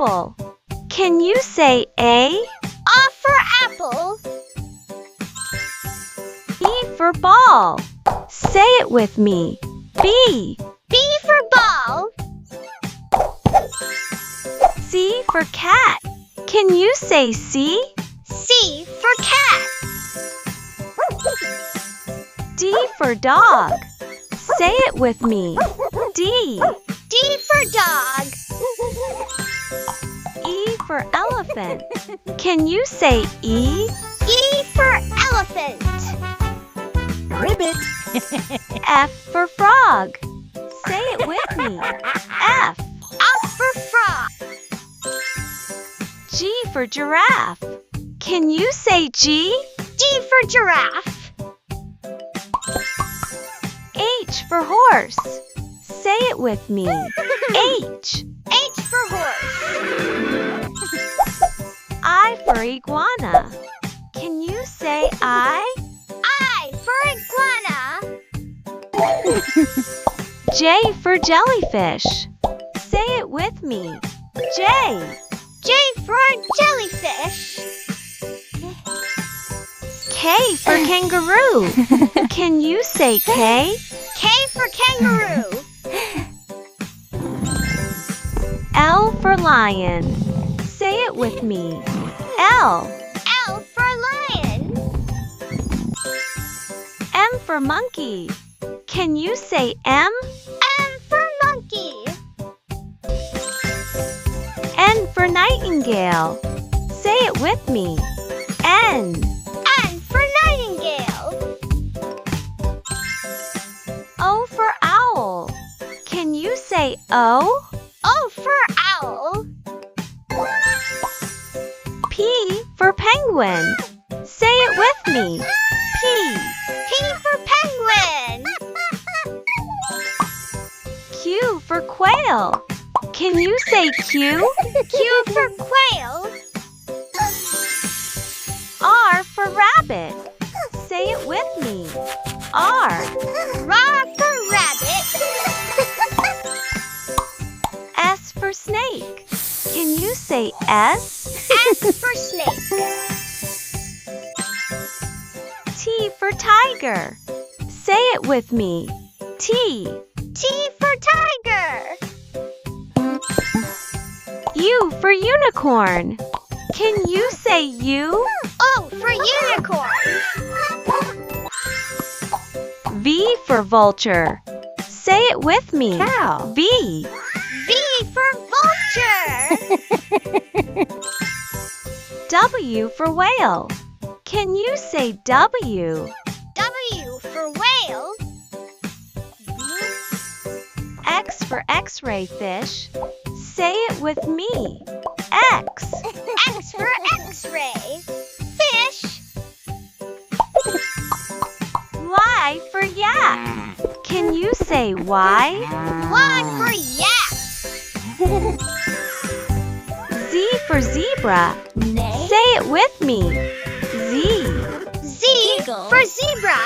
apple. Can you say A? A for apple. B for ball. Say it with me. B. B for ball. C for cat. Can you say C? C for cat. D for dog. Say it with me. D. D for dog. E for elephant. Can you say E? E for elephant. Ribbit. F for frog. Say it with me. F. F for frog. G for giraffe. Can you say G? G for giraffe. H for horse. Say it with me. H. H for horse. I for iguana. Can you say I? I for iguana. J for jellyfish. Say it with me. J. J for jellyfish. K for kangaroo. Can you say K? K for kangaroo. L for lion. Say it with me. L. L for lion. M for monkey. Can you say M? M for monkey. N for nightingale. Say it with me. N. N for nightingale. O for owl. Can you say O? O for owl. P for penguin. Say it with me. P. P for penguin. Q for quail. Can you say Q? Q for quail. R for rabbit. Say it with me. R. R for rabbit. S for snake. Can you say S? S for snake. T for tiger. Say it with me. T. T for tiger. U for unicorn. Can you say U? O for unicorn. V for vulture. Say it with me. Cow. V. V for vulture. W for whale. Can you say W? W for whale. X for X-ray fish. Say it with me. X. X for X-ray. Fish. Y for yak. Can you say Y? Y for yak. Z for zebra. Nay. Say it with me. Z. Z for zebra.